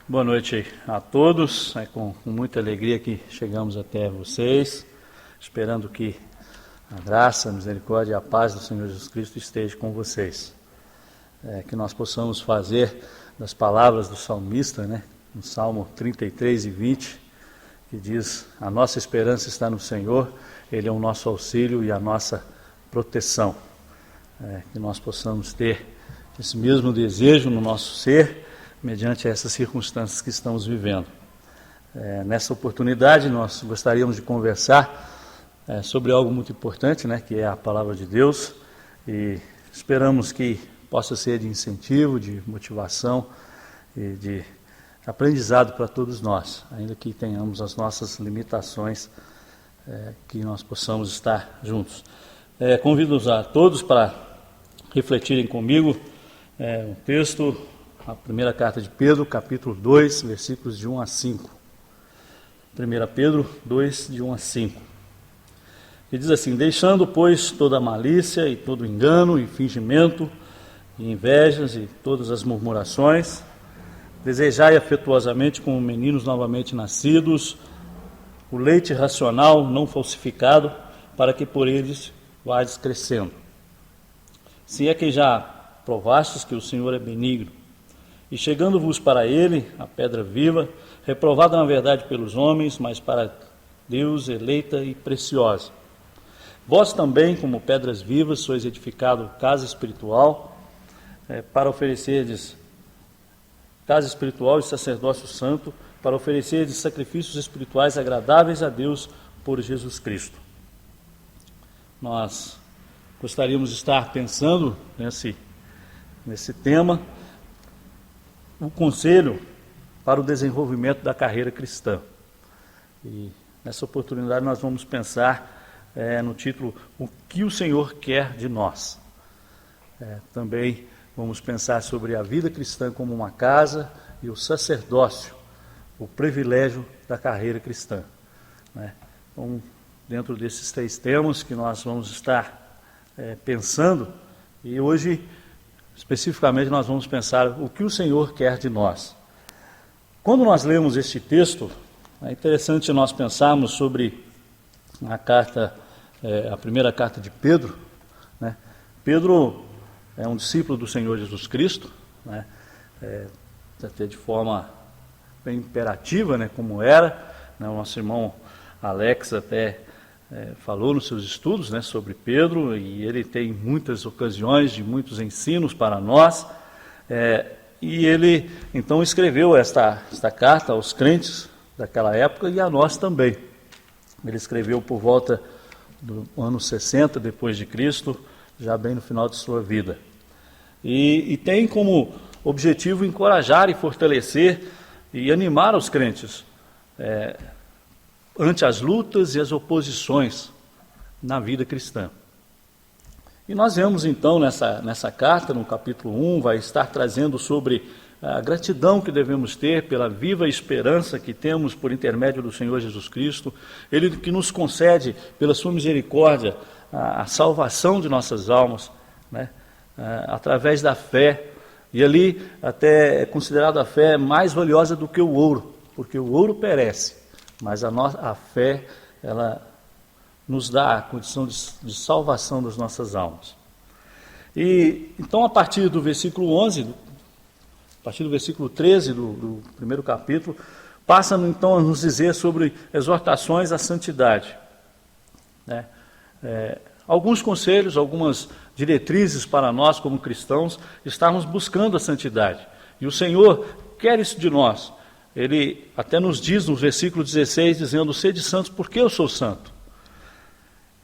Boa noite a todos. É com muita alegria que chegamos até vocês, esperando que a graça, a misericórdia e a paz do Senhor Jesus Cristo esteja com vocês. Que nós possamos fazer das palavras do salmista, no Salmo 33 e 20, que diz: a nossa esperança está no Senhor, Ele é o nosso auxílio e a nossa proteção. Que nós possamos ter esse mesmo desejo no nosso ser, mediante essas circunstâncias que estamos vivendo. Nessa oportunidade, nós gostaríamos de conversar sobre algo muito importante, que é a Palavra de Deus, e esperamos que possa ser de incentivo, de motivação e de aprendizado para todos nós, ainda que tenhamos as nossas limitações, que nós possamos estar juntos. Convido a todos para refletirem comigo um texto, a primeira carta de Pedro, capítulo 2, versículos de 1 a 5. 1 Pedro 2, de 1 a 5. E diz assim: deixando, pois, toda a malícia e todo engano e fingimento, e invejas e todas as murmurações, desejai afetuosamente como meninos novamente nascidos, o leite racional não falsificado, para que por eles vades crescendo. Se é que já provastes que o Senhor é benigno, e chegando-vos para ele, a pedra viva, reprovada na verdade pelos homens, mas para Deus eleita e preciosa. Vós também, como pedras vivas, sois edificado casa espiritual, para oferecerdes casa espiritual e sacerdócio santo, para oferecerdes sacrifícios espirituais agradáveis a Deus por Jesus Cristo. Nós gostaríamos de estar pensando nesse tema, um conselho para o desenvolvimento da carreira cristã. E nessa oportunidade nós vamos pensar no título: o que o Senhor quer de nós. Também vamos pensar sobre a vida cristã como uma casa e o sacerdócio, o privilégio da carreira cristã. Então, dentro desses três temas que nós vamos estar pensando, e hoje especificamente nós vamos pensar o que o Senhor quer de nós. Quando nós lemos este texto, é interessante nós pensarmos sobre a primeira carta de Pedro. Pedro é um discípulo do Senhor Jesus Cristo, até de forma bem imperativa, como era. O nosso irmão Alex até falou nos seus estudos sobre Pedro, e ele tem muitas ocasiões de muitos ensinos para nós, e ele então escreveu esta carta aos crentes daquela época e a nós também. Ele escreveu por volta do ano 60 depois de Cristo, já bem no final de sua vida, e tem como objetivo encorajar e fortalecer e animar os crentes ante as lutas e as oposições na vida cristã. E nós vemos então nessa carta, no capítulo 1, vai estar trazendo sobre a gratidão que devemos ter pela viva esperança que temos por intermédio do Senhor Jesus Cristo, Ele que nos concede, pela sua misericórdia, a salvação de nossas almas, através da fé. E ali até é considerada a fé mais valiosa do que o ouro, porque o ouro perece, mas a fé, ela nos dá a condição de salvação das nossas almas. E então, a partir do versículo 11, a partir do versículo 13 do primeiro capítulo, passa então a nos dizer sobre exortações à santidade. Alguns conselhos, algumas diretrizes para nós como cristãos, estarmos buscando a santidade. E o Senhor quer isso de nós. Ele até nos diz no versículo 16, dizendo: sede santos porque eu sou santo.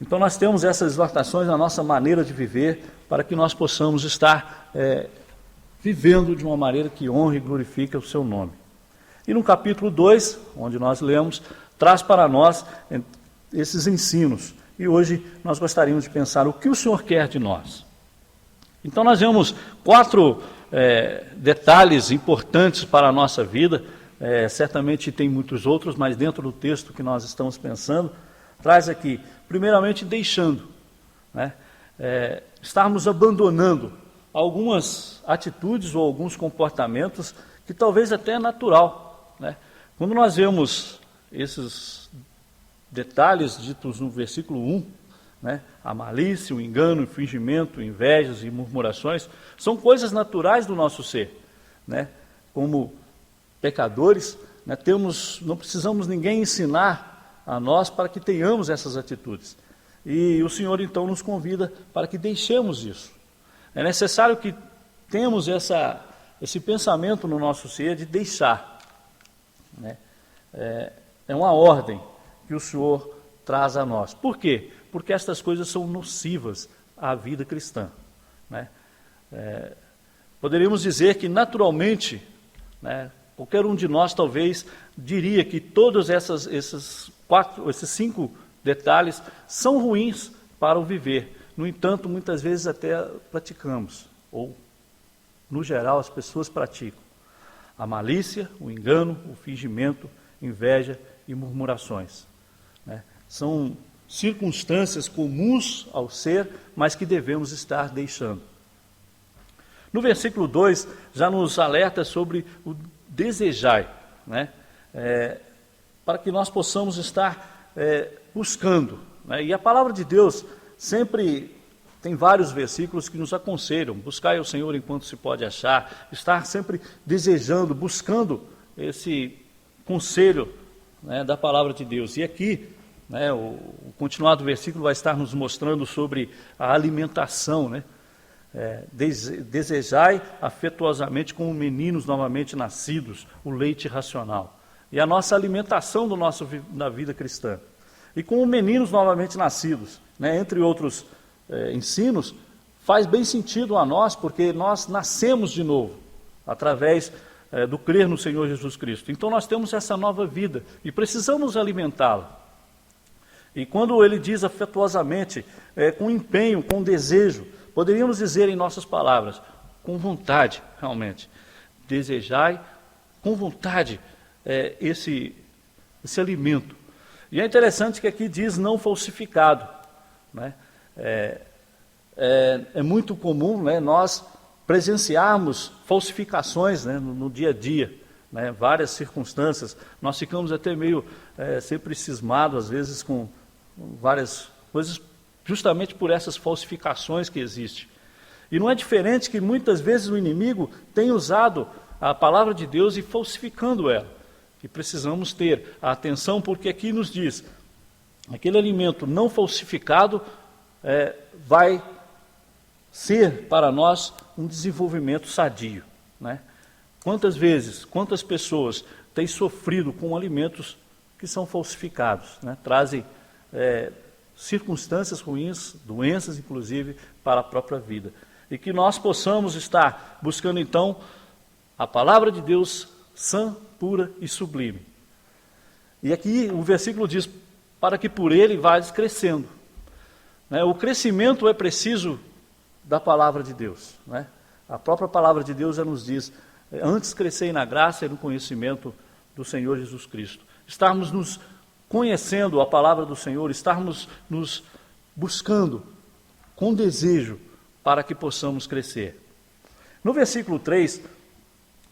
Então nós temos essas exortações na nossa maneira de viver, para que nós possamos estar vivendo de uma maneira que honre e glorifique o seu nome. E no capítulo 2, onde nós lemos, traz para nós esses ensinos. E hoje nós gostaríamos de pensar o que o Senhor quer de nós. Então nós vemos 4 detalhes importantes para a nossa vida. Certamente tem muitos outros, mas dentro do texto que nós estamos pensando, traz aqui, primeiramente, deixando, estarmos abandonando algumas atitudes ou alguns comportamentos que talvez até é natural, né? Quando nós vemos esses detalhes ditos no versículo 1, né? A malícia, o engano, o fingimento, invejas e murmurações, são coisas naturais do nosso ser, né? Como pecadores, né? Não precisamos ninguém ensinar a nós para que tenhamos essas atitudes. E o Senhor então nos convida para que deixemos isso. É necessário que tenhamos esse pensamento no nosso ser de deixar, né? É uma ordem que o Senhor traz a nós. Por quê? Porque estas coisas são nocivas à vida cristã, né? Poderíamos dizer que naturalmente, né, qualquer um de nós talvez diria que todos esses 5 detalhes são ruins para o viver. No entanto, muitas vezes até praticamos, ou no geral as pessoas praticam. A malícia, o engano, o fingimento, inveja e murmurações, né? São circunstâncias comuns ao ser, mas que devemos estar deixando. No versículo 2, já nos alerta sobre o desejai, né? Para que nós possamos estar buscando, né? E a palavra de Deus sempre tem vários versículos que nos aconselham: buscai o Senhor enquanto se pode achar, estar sempre desejando, buscando esse conselho, né, da palavra de Deus. E aqui, né, o continuado versículo vai estar nos mostrando sobre a alimentação, né? Desejai afetuosamente como meninos novamente nascidos, o leite racional. E a nossa alimentação na vida cristã. E como meninos novamente nascidos, né, entre outros ensinos, faz bem sentido a nós, porque nós nascemos de novo, através do crer no Senhor Jesus Cristo. Então nós temos essa nova vida e precisamos alimentá-la. E quando ele diz afetuosamente, com empenho, com desejo, poderíamos dizer em nossas palavras, com vontade, realmente. Desejai com vontade esse alimento. E é interessante que aqui diz não falsificado, né? É muito comum, né, nós presenciarmos falsificações, né, no dia a dia, né, várias circunstâncias. Nós ficamos até meio sempre cismados, às vezes, com várias coisas, justamente por essas falsificações que existem. E não é diferente que muitas vezes o inimigo tem usado a palavra de Deus e falsificando ela. E precisamos ter a atenção, porque aqui nos diz, aquele alimento não falsificado vai ser para nós um desenvolvimento sadio, né? Quantas pessoas têm sofrido com alimentos que são falsificados, né? Trazem circunstâncias ruins, doenças inclusive, para a própria vida. E que nós possamos estar buscando então a palavra de Deus sã, pura e sublime. E aqui o versículo diz, para que por ele vais crescendo, né? O crescimento é preciso da palavra de Deus, né? A própria palavra de Deus já nos diz, antes crescei na graça e no conhecimento do Senhor Jesus Cristo. Estarmos nos conhecendo a palavra do Senhor, estarmos nos buscando com desejo para que possamos crescer. No versículo 3,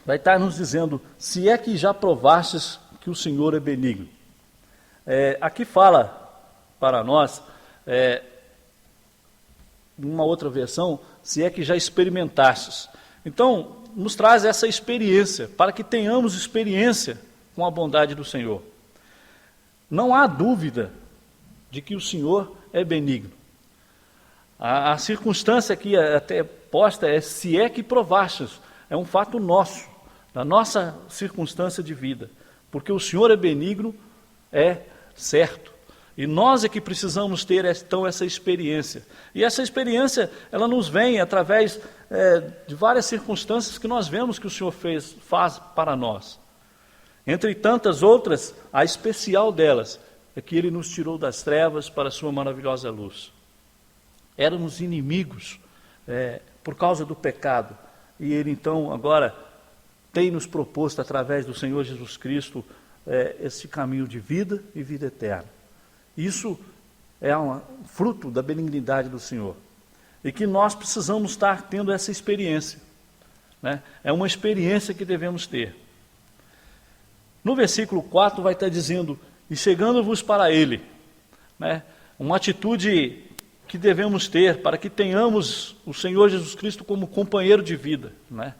vai estar nos dizendo, se é que já provastes que o Senhor é benigno. Aqui fala para nós, numa outra versão, se é que já experimentastes. Então, nos traz essa experiência, para que tenhamos experiência com a bondade do Senhor. Não há dúvida de que o Senhor é benigno. A circunstância aqui até posta é se é que provastes. É um fato nosso, da nossa circunstância de vida. Porque o Senhor é benigno, é certo. E nós é que precisamos ter então essa experiência. E essa experiência, ela nos vem através de várias circunstâncias que nós vemos que o Senhor faz para nós. Entre tantas outras, a especial delas é que Ele nos tirou das trevas para a sua maravilhosa luz. Éramos inimigos por causa do pecado. E Ele então agora tem nos proposto através do Senhor Jesus Cristo esse caminho de vida e vida eterna. Isso é um fruto da benignidade do Senhor. E que nós precisamos estar tendo essa experiência. né? É uma experiência que devemos ter. No versículo 4 vai estar dizendo, e chegando-vos para Ele, né? Uma atitude que devemos ter para que tenhamos o Senhor Jesus Cristo como companheiro de vida, né?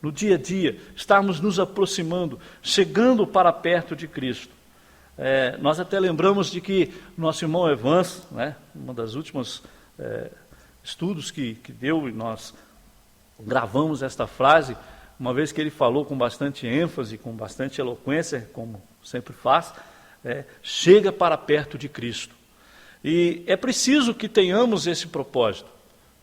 No dia a dia, estarmos nos aproximando, chegando para perto de Cristo. Nós até lembramos de que nosso irmão Evans, né, uma das últimas estudos que deu, e nós gravamos esta frase, uma vez que ele falou com bastante ênfase, com bastante eloquência, como sempre faz, chega para perto de Cristo. E é preciso que tenhamos esse propósito,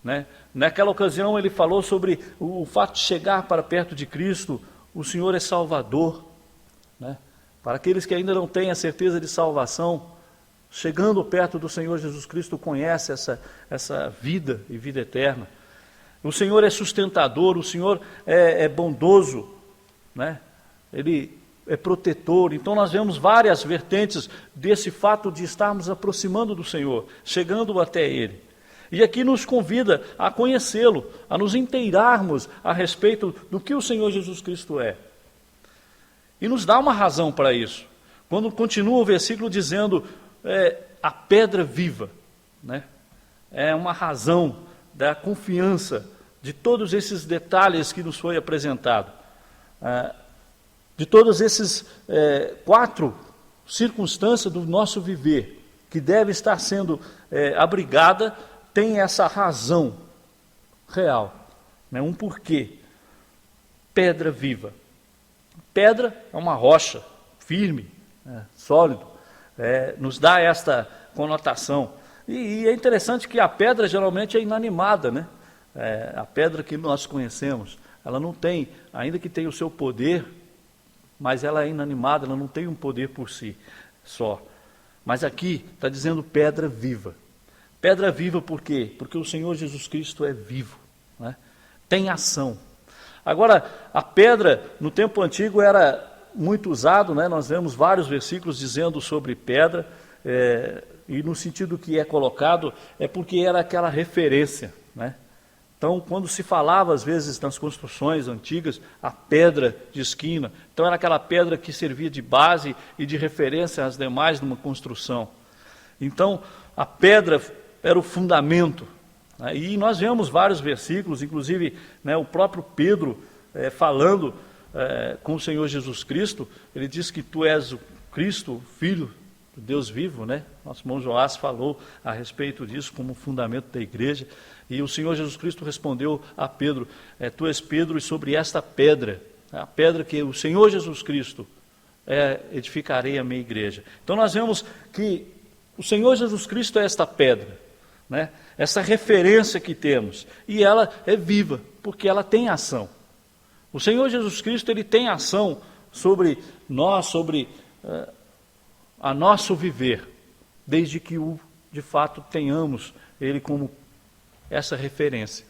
né? Naquela ocasião ele falou sobre o fato de chegar para perto de Cristo, o Senhor é Salvador, né? Para aqueles que ainda não têm a certeza de salvação, chegando perto do Senhor Jesus Cristo, conhece essa vida e vida eterna. O Senhor é sustentador, o Senhor é bondoso, né? Ele é protetor. Então nós vemos várias vertentes desse fato de estarmos aproximando do Senhor, chegando até Ele. E aqui nos convida a conhecê-lo, a nos inteirarmos a respeito do que o Senhor Jesus Cristo é. E nos dá uma razão para isso. Quando continua o versículo dizendo, a pedra viva, né? É uma razão da confiança de todos esses detalhes que nos foi apresentado. De todas essas 4 circunstâncias do nosso viver, que deve estar sendo abrigada, tem essa razão real, né? Um porquê. Pedra viva. Pedra é uma rocha firme, sólido, nos dá esta conotação. E é interessante que a pedra geralmente é inanimada, né? A pedra que nós conhecemos, ela não tem, ainda que tenha o seu poder, mas ela é inanimada, ela não tem um poder por si só. Mas aqui está dizendo pedra viva. Pedra viva por quê? Porque o Senhor Jesus Cristo é vivo, né? Tem ação. Agora, a pedra, no tempo antigo, era muito usado, né? Nós vemos vários versículos dizendo sobre pedra, e no sentido que é colocado, é porque era aquela referência, né? Então, quando se falava, às vezes, nas construções antigas, a pedra de esquina, então era aquela pedra que servia de base e de referência às demais numa construção. Então, a pedra era o fundamento. E nós vemos vários versículos, inclusive, né, o próprio Pedro falando com o Senhor Jesus Cristo, ele diz que tu és o Cristo, o Filho do Deus vivo, né? Nosso irmão Joás falou a respeito disso como fundamento da igreja, e o Senhor Jesus Cristo respondeu a Pedro, tu és Pedro, e sobre esta pedra, a pedra que o Senhor Jesus Cristo edificarei a minha igreja. Então nós vemos que o Senhor Jesus Cristo é esta pedra, né? Essa referência que temos, e ela é viva, porque ela tem ação. O Senhor Jesus Cristo, ele tem ação sobre nós, sobre a nosso viver, desde que de fato tenhamos ele como essa referência,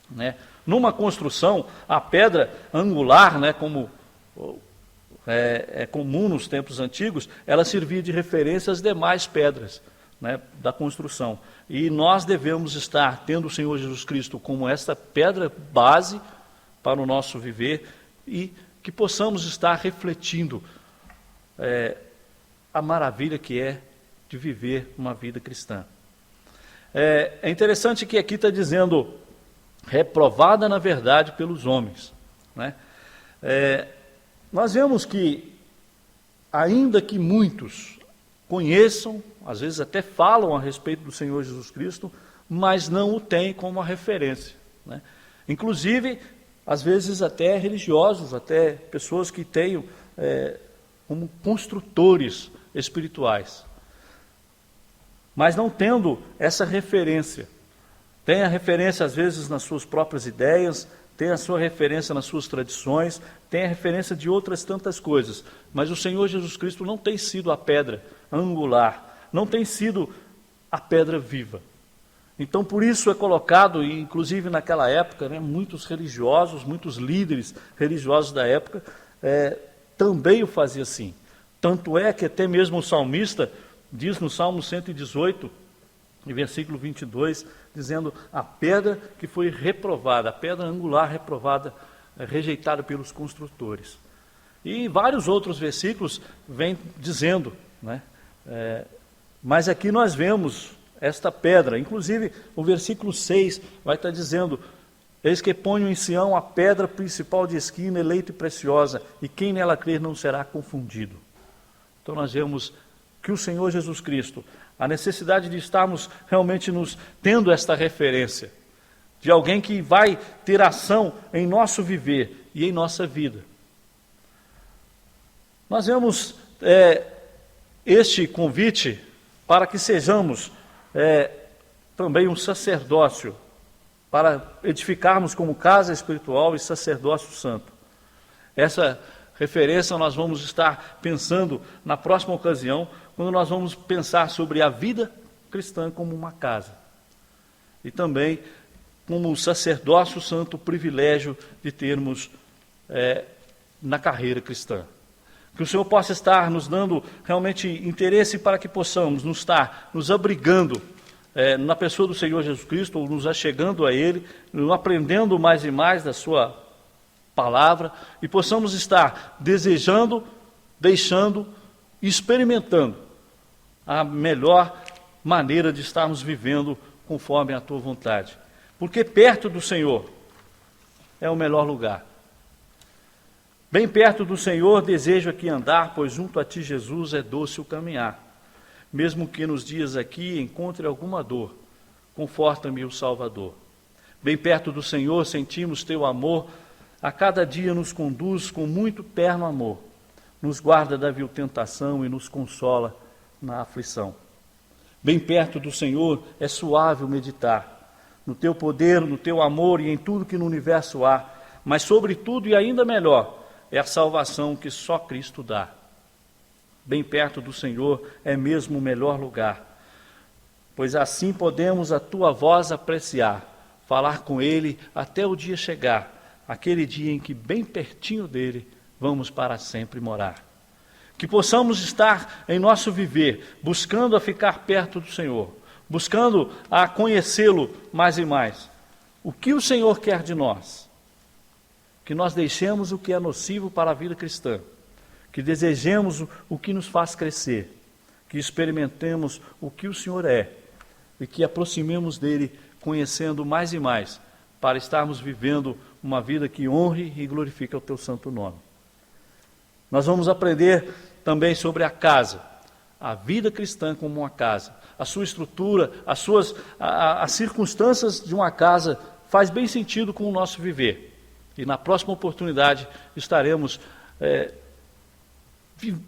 né? Numa construção, a pedra angular, né, como é comum nos tempos antigos, ela servia de referência às demais pedras, né, da construção. E nós devemos estar tendo o Senhor Jesus Cristo como esta pedra base para o nosso viver, e que possamos estar refletindo a maravilha que é de viver uma vida cristã. É interessante que aqui está dizendo, reprovada na verdade pelos homens, né? Nós vemos que, ainda que muitos conheçam, às vezes até falam a respeito do Senhor Jesus Cristo, mas não o têm como uma referência, né? Inclusive, às vezes até religiosos, até pessoas que tenham como construtores espirituais, mas não tendo essa referência. Tem a referência às vezes nas suas próprias ideias, tem a sua referência nas suas tradições, tem a referência de outras tantas coisas, mas o Senhor Jesus Cristo não tem sido a pedra angular, não tem sido a pedra viva. Então por isso é colocado, e inclusive naquela época, né, muitos religiosos, muitos líderes religiosos da época também o faziam assim. Tanto é que até mesmo o salmista diz no Salmo 118, e versículo 22, dizendo a pedra que foi reprovada, a pedra angular reprovada, rejeitada pelos construtores. E vários outros versículos vêm dizendo, né? Mas aqui nós vemos esta pedra, inclusive o versículo 6 vai estar dizendo: eis que ponho em Sião a pedra principal de esquina, eleita e preciosa, e quem nela crer não será confundido. Então nós vemos que o Senhor Jesus Cristo, a necessidade de estarmos realmente nos tendo esta referência, de alguém que vai ter ação em nosso viver e em nossa vida. Nós vemos este convite para que sejamos também um sacerdócio, para edificarmos como casa espiritual e sacerdócio santo. Essa referência nós vamos estar pensando na próxima ocasião, quando nós vamos pensar sobre a vida cristã como uma casa. E também como o sacerdócio santo, o privilégio de termos na carreira cristã. Que o Senhor possa estar nos dando realmente interesse para que possamos nos abrigando na pessoa do Senhor Jesus Cristo, ou nos achegando a Ele, aprendendo mais e mais da Sua palavra, e possamos estar desejando, deixando e experimentando a melhor maneira de estarmos vivendo conforme a Tua vontade. Porque perto do Senhor é o melhor lugar. Bem perto do Senhor desejo aqui andar, pois junto a Ti, Jesus, é doce o caminhar. Mesmo que nos dias aqui encontre alguma dor, conforta-me o Salvador. Bem perto do Senhor sentimos Teu amor, a cada dia nos conduz com muito terno amor, nos guarda da vil tentação e nos consola na aflição. Bem perto do Senhor é suave o meditar, no Teu poder, no Teu amor e em tudo que no universo há, mas sobretudo e ainda melhor, é a salvação que só Cristo dá. Bem perto do Senhor é mesmo o melhor lugar, pois assim podemos a Tua voz apreciar, falar com Ele até o dia chegar, aquele dia em que bem pertinho dEle vamos para sempre morar. Que possamos estar em nosso viver, buscando a ficar perto do Senhor, buscando a conhecê-lo mais e mais. O que o Senhor quer de nós? Que nós deixemos o que é nocivo para a vida cristã, que desejemos o que nos faz crescer, que experimentemos o que o Senhor é e que aproximemos dele, conhecendo mais e mais, para estarmos vivendo uma vida que honre e glorifique o Teu santo nome. Nós vamos aprender também sobre a casa, a vida cristã como uma casa, a sua estrutura, as circunstâncias de uma casa faz bem sentido com o nosso viver. E na próxima oportunidade estaremos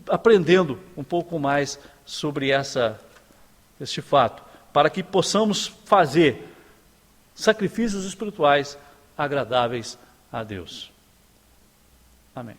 aprendendo um pouco mais sobre este fato, para que possamos fazer sacrifícios espirituais agradáveis a Deus. Amém.